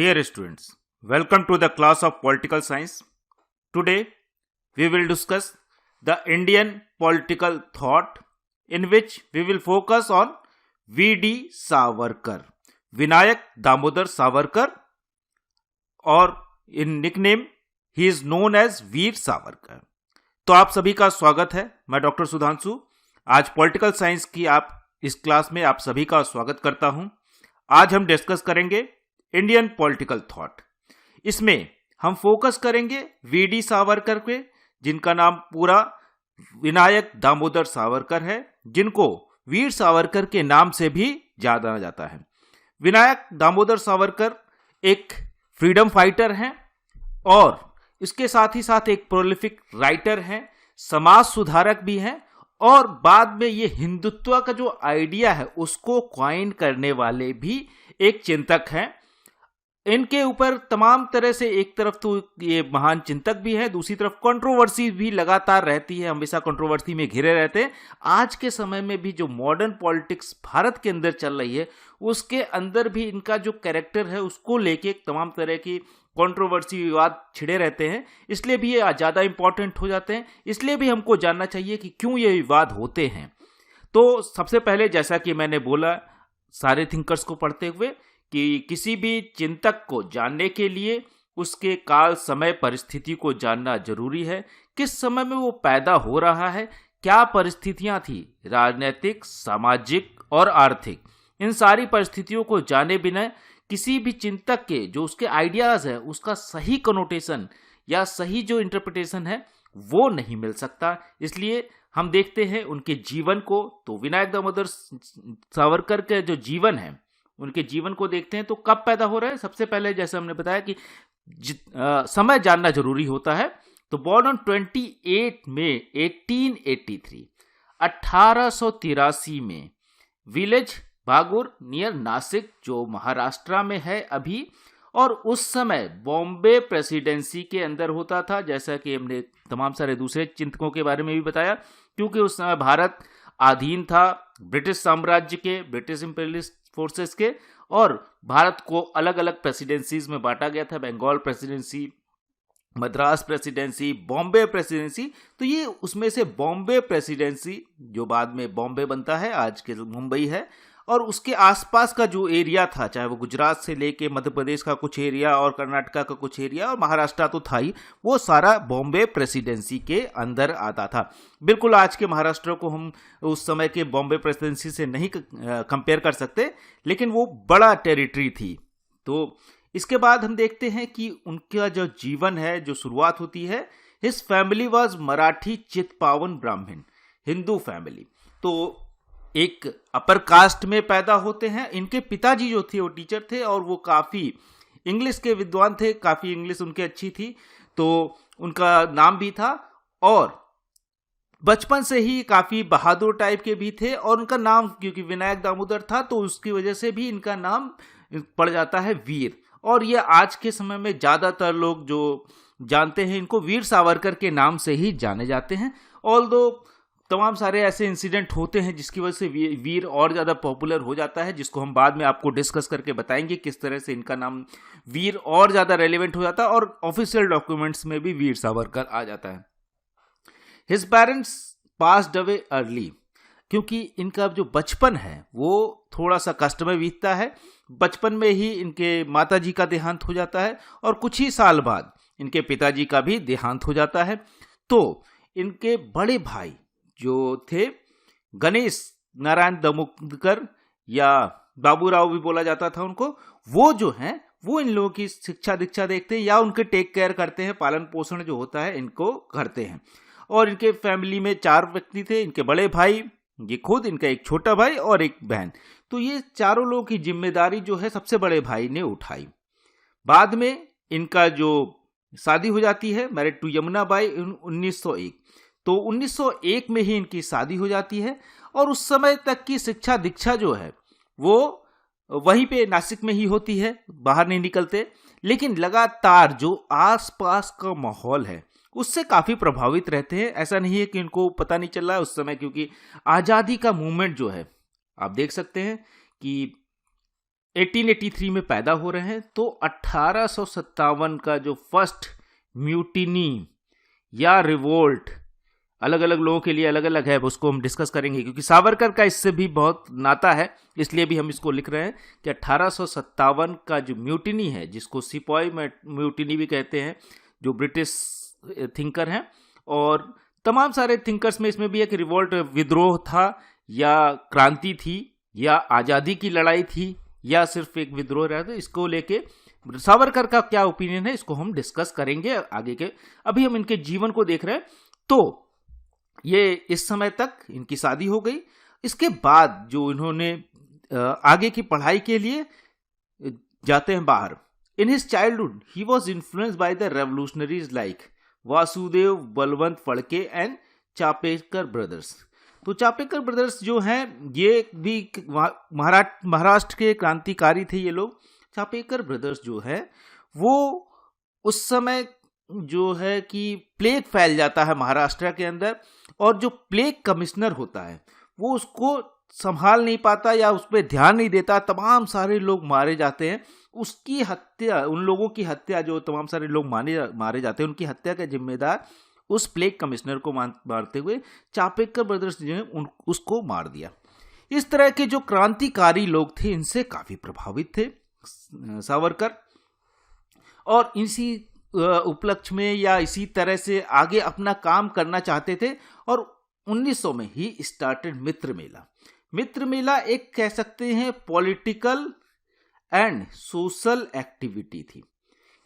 Dear students, welcome to the class of Political Science. Today, we will discuss the Indian political thought in which we will focus on V.D. Savarkar, Vinayak Damodar Savarkar, और in nickname he is known as Veer Savarkar. तो आप सभी का स्वागत है. मैं doctor Sudhanshu आज political science की इस क्लास में आप सभी का स्वागत करता हूं. आज हम डिस्कस करेंगे इंडियन पॉलिटिकल थॉट. इसमें हम फोकस करेंगे वीडी सावरकर पे, जिनका नाम पूरा विनायक दामोदर सावरकर है, जिनको वीर सावरकर के नाम से भी जाना जाता है. विनायक दामोदर सावरकर एक फ्रीडम फाइटर हैं और इसके साथ ही साथ एक प्रोलिफिक राइटर हैं, समाज सुधारक भी हैं और बाद में ये हिंदुत्व का जो आइडिया है उसको क्वाइन करने वाले भी एक चिंतक हैं. इनके ऊपर तमाम तरह से एक तरफ तो ये महान चिंतक भी है, दूसरी तरफ कंट्रोवर्सी भी लगातार रहती है, हमेशा कंट्रोवर्सी में घिरे रहते हैं. आज के समय में भी जो मॉडर्न पॉलिटिक्स भारत के अंदर चल रही है उसके अंदर भी इनका जो कैरेक्टर है उसको लेके तमाम तरह की कंट्रोवर्सी विवाद छिड़े रहते हैं. इसलिए भी ये ज़्यादा इंपॉर्टेंट हो जाते हैं. इसलिए भी हमको जानना चाहिए कि क्यों ये विवाद होते हैं. तो सबसे पहले जैसा कि मैंने बोला सारे थिंकर्स को पढ़ते हुए कि किसी भी चिंतक को जानने के लिए उसके काल समय परिस्थिति को जानना जरूरी है. किस समय में वो पैदा हो रहा है, क्या परिस्थितियां थी राजनीतिक, सामाजिक और आर्थिक, इन सारी परिस्थितियों को जाने बिना किसी भी चिंतक के जो उसके आइडियाज है उसका सही कनोटेशन या सही जो इंटरप्रिटेशन है वो नहीं मिल सकता. इसलिए हम देखते हैं उनके जीवन को. तो विनायक दामोदर सावरकर के जो जीवन है उनके जीवन को देखते हैं. तो कब पैदा हो रहा है, सबसे पहले जैसे हमने बताया कि समय जानना जरूरी होता है. तो बॉर्न ऑन 28 मई 1883 1883 में विलेज बागुर नियर नासिक जो महाराष्ट्र में है अभी, और उस समय बॉम्बे प्रेसिडेंसी के अंदर होता था. जैसा कि हमने तमाम सारे दूसरे चिंतकों के बारे में भी बताया, क्योंकि उस समय भारत अधीन था ब्रिटिश साम्राज्य के, ब्रिटिश इंपीरियलिस्ट फोर्सेस के, और भारत को अलग अलग प्रेसिडेंसीज में बांटा गया था. Bengal presidency, Madras presidency, Bombay presidency. तो ये उसमें से बॉम्बे प्रेसिडेंसी जो बाद में बॉम्बे बनता है, आज के मुंबई है, और उसके आसपास का जो एरिया था, चाहे वो गुजरात से लेके मध्य प्रदेश का कुछ एरिया और कर्नाटका का कुछ एरिया और महाराष्ट्र तो था ही, वो सारा बॉम्बे प्रेसिडेंसी के अंदर आता था. बिल्कुल आज के महाराष्ट्र को हम उस समय के बॉम्बे प्रेसिडेंसी से नहीं कंपेयर कर सकते, लेकिन वो बड़ा टेरिटरी थी. तो इसके बाद हम देखते हैं कि उनका जो जीवन है, जो शुरुआत होती है, his family was Marathi Chitpavan ब्राह्मण, हिंदू फैमिली. तो एक अपर कास्ट में पैदा होते हैं. इनके पिताजी जो थे वो टीचर थे और वो काफ़ी इंग्लिश के विद्वान थे, काफ़ी इंग्लिश उनकी अच्छी थी, तो उनका नाम भी था. और बचपन से ही काफ़ी बहादुर टाइप के भी थे, और उनका नाम क्योंकि विनायक दामोदर था तो उसकी वजह से भी इनका नाम पड़ जाता है वीर. और ये आज के समय में ज़्यादातर लोग जो जानते हैं इनको वीर सावरकर के नाम से ही जाने जाते हैं. ऑल्दो तमाम सारे ऐसे इंसिडेंट होते हैं जिसकी वजह से वीर और ज़्यादा पॉपुलर हो जाता है, जिसको हम बाद में आपको डिस्कस करके बताएंगे किस तरह से इनका नाम वीर और ज़्यादा रेलेवेंट हो जाता है, और ऑफिशियल डॉक्यूमेंट्स में भी वीर सावरकर आ जाता है. His parents passed away early, क्योंकि इनका जो बचपन है वो थोड़ा सा कष्ट में बीतता है. बचपन में ही इनके माताजी का देहांत हो जाता है और कुछ ही साल बाद इनके पिताजी का भी देहांत हो जाता है. तो इनके बड़े भाई जो थे गणेश नारायण दामोदकर या बाबूराव भी बोला जाता था उनको, वो जो हैं वो इन लोगों की शिक्षा दीक्षा देखते हैं या उनके टेक केयर करते हैं, पालन पोषण जो होता है इनको करते हैं. और इनके फैमिली में 4 व्यक्ति थे. इनके बड़े भाई, ये खुद, इनका एक छोटा भाई और एक बहन. तो ये चारों लोगों की जिम्मेदारी जो है सबसे बड़े भाई ने उठाई. बाद में इनका जो शादी हो जाती है, मैरिड टू यमुना बाई, 1901. तो 1901 में ही इनकी शादी हो जाती है और उस समय तक की शिक्षा दीक्षा जो है वो वहीं पे नासिक में ही होती है, बाहर नहीं निकलते. लेकिन लगातार जो आसपास का माहौल है उससे काफ़ी प्रभावित रहते हैं. ऐसा नहीं है कि इनको पता नहीं चल रहा है उस समय, क्योंकि आज़ादी का मूवमेंट जो है आप देख सकते हैं कि 1883 में पैदा हो रहे हैं, तो 1857 का जो फर्स्ट म्यूटिनी या रिवोल्ट, अलग अलग लोगों के लिए अलग अलग है, उसको हम डिस्कस करेंगे क्योंकि सावरकर का इससे भी बहुत नाता है, इसलिए भी हम इसको लिख रहे हैं कि 1857 का जो म्यूटिनी है, जिसको सिपाही म्यूटिनी भी कहते हैं, जो ब्रिटिश थिंकर हैं, और तमाम सारे थिंकर्स में इसमें भी एक रिवोल्ट, विद्रोह था या क्रांति थी या आज़ादी की लड़ाई थी या सिर्फ एक विद्रोह रहा था, इसको लेके सावरकर का क्या ओपिनियन है इसको हम डिस्कस करेंगे आगे के। अभी हम इनके जीवन को देख रहे हैं। तो ये इस समय तक इनकी शादी हो गई। इसके बाद जो इन्होंने आगे की पढ़ाई के लिए जाते हैं बाहर। In his childhood he was influenced by the revolutionaries like Vasudev Balwant Phadke and Chapekar brothers. तो चापेकर ब्रदर्स जो हैं ये भी महाराष्ट्र के क्रांतिकारी थे ये लोग। चापेकर ब्रदर्स जो है वो उस समय जो है कि प्लेग फैल जाता है महाराष्ट्र के अंदर, और जो प्लेग कमिश्नर होता है वो उसको संभाल नहीं पाता या उस पर ध्यान नहीं देता, तमाम सारे लोग मारे जाते हैं। उसकी हत्या, उन लोगों की हत्या, जो तमाम सारे लोग मारे जाते हैं, उनकी हत्या का जिम्मेदार उस प्लेग कमिश्नर को मारते हुए चापेकर ब्रदर्स जो है उसको मार दिया। इस तरह के जो क्रांतिकारी लोग थे इनसे काफी प्रभावित थे सावरकर, और इसी उपलक्ष्य में या इसी तरह से आगे अपना काम करना चाहते थे। और 1900 में ही स्टार्टेड मित्र मेला। मित्र मेला एक कह सकते हैं पॉलिटिकल एंड सोशल एक्टिविटी थी,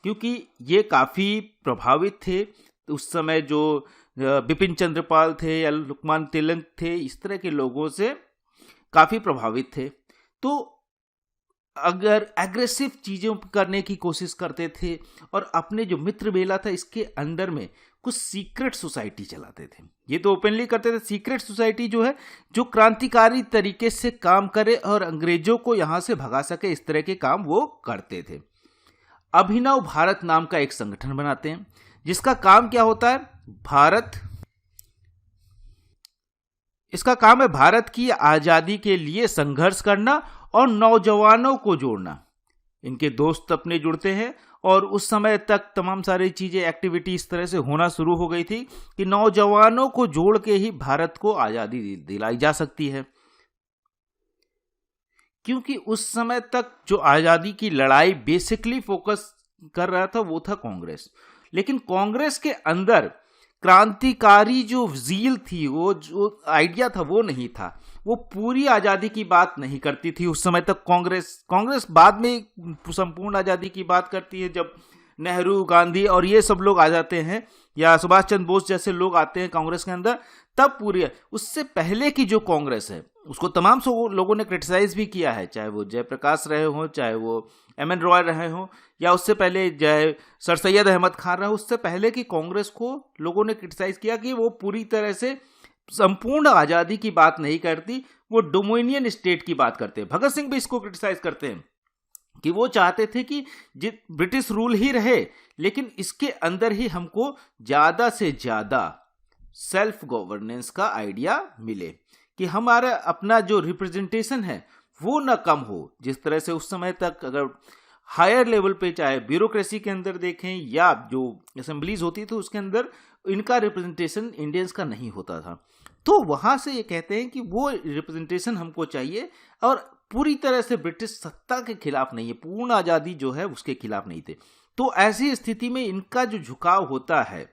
क्योंकि ये काफ़ी प्रभावित थे उस समय। जो बिपिन चंद्रपाल थे या लोकमान्य तिलक थे, इस तरह के लोगों से काफ़ी प्रभावित थे। तो अगर एग्रेसिव चीज़ों करने की कोशिश करते थे, और अपने जो मित्र मेला था इसके अंडर में कुछ सीक्रेट सोसाइटी चलाते थे। ये तो ओपनली करते थे। सीक्रेट सोसाइटी जो है जो क्रांतिकारी तरीके से काम करे और अंग्रेजों को यहाँ से भगा सके, इस तरह के काम वो करते थे। अभिनव भारत नाम का एक संगठन बनाते हैं जिसका काम क्या होता है, इसका काम है भारत की आज़ादी के लिए संघर्ष करना और नौजवानों को जोड़ना। इनके दोस्त अपने जुड़ते हैं, और उस समय तक तमाम सारी चीज़ें, एक्टिविटी इस तरह से होना शुरू हो गई थी कि नौजवानों को जोड़ के ही भारत को आज़ादी दिलाई जा सकती है। क्योंकि उस समय तक जो आज़ादी की लड़ाई बेसिकली फोकस कर रहा था वो था कांग्रेस, लेकिन कांग्रेस के अंदर क्रांतिकारी जो ज़ील थी, वो जो आइडिया था वो नहीं था। वो पूरी आज़ादी की बात नहीं करती थी उस समय तक। कांग्रेस बाद में संपूर्ण आज़ादी की बात करती है, जब नेहरू, गांधी और ये सब लोग आ जाते हैं, या सुभाष चंद्र बोस जैसे लोग आते हैं कांग्रेस के अंदर, तब पूरी। उससे पहले की जो कांग्रेस है उसको तमाम लोगों ने क्रिटिसाइज भी किया है, चाहे वो जयप्रकाश रहे हों, चाहे वो एम.एन. रॉय रहे हों, या उससे पहले जय सर सैयद अहमद खान रहे। उससे पहले की कांग्रेस को लोगों ने क्रिटिसाइज किया कि वो पूरी तरह से संपूर्ण आज़ादी की बात नहीं करती, वो डोमिनियन स्टेट की बात करते हैं। भगत सिंह भी इसको क्रिटिसाइज करते हैं कि वो चाहते थे कि ब्रिटिश रूल ही रहे, लेकिन इसके अंदर ही हमको ज़्यादा से ज़्यादा सेल्फ गवर्नेंस का आइडिया मिले, कि हमारा अपना जो रिप्रेजेंटेशन है वो ना कम हो। जिस तरह से उस समय तक अगर हायर लेवल पे, चाहे ब्यूरोक्रेसी के अंदर देखें या जो असेंबलीज होती थी उसके अंदर, इनका रिप्रेजेंटेशन इंडियंस का नहीं होता था। तो वहाँ से ये कहते हैं कि वो रिप्रेजेंटेशन हमको चाहिए, और पूरी तरह से ब्रिटिश सत्ता के खिलाफ नहीं है, पूर्ण आज़ादी जो है उसके खिलाफ नहीं थे। तो ऐसी स्थिति में इनका जो झुकाव होता है,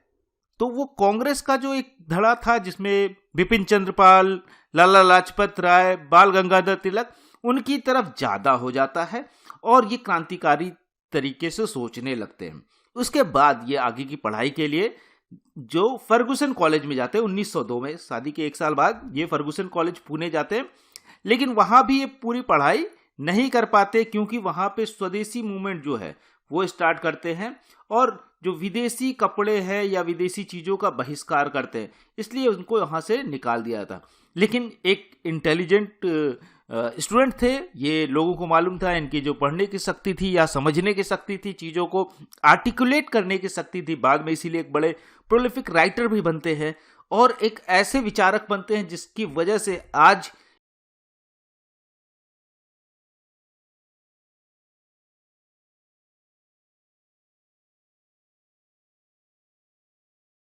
तो वो कांग्रेस का जो एक धड़ा था जिसमें बिपिन चंद्रपाल, लाला लाजपत राय, बाल गंगाधर तिलक, उनकी तरफ ज़्यादा हो जाता है, और ये क्रांतिकारी तरीके से सोचने लगते हैं। उसके बाद ये आगे की पढ़ाई के लिए जो फर्गुसन कॉलेज में जाते हैं, 1902 में, शादी के एक साल बाद ये फर्गुसन कॉलेज पुणे जाते हैं। लेकिन वहाँ भी ये पूरी पढ़ाई नहीं कर पाते, क्योंकि वहाँ पे स्वदेशी मूवमेंट जो है वो स्टार्ट करते हैं, और जो विदेशी कपड़े हैं या विदेशी चीज़ों का बहिष्कार करते हैं, इसलिए उनको यहाँ से निकाल दिया था। लेकिन एक इंटेलिजेंट स्टूडेंट थे ये, लोगों को मालूम था इनकी जो पढ़ने की शक्ति थी या समझने की शक्ति थी, चीज़ों को आर्टिकुलेट करने की शक्ति थी। बाद में इसीलिए एक बड़े प्रोलिफिक राइटर भी बनते हैं, और एक ऐसे विचारक बनते हैं जिसकी वजह से आज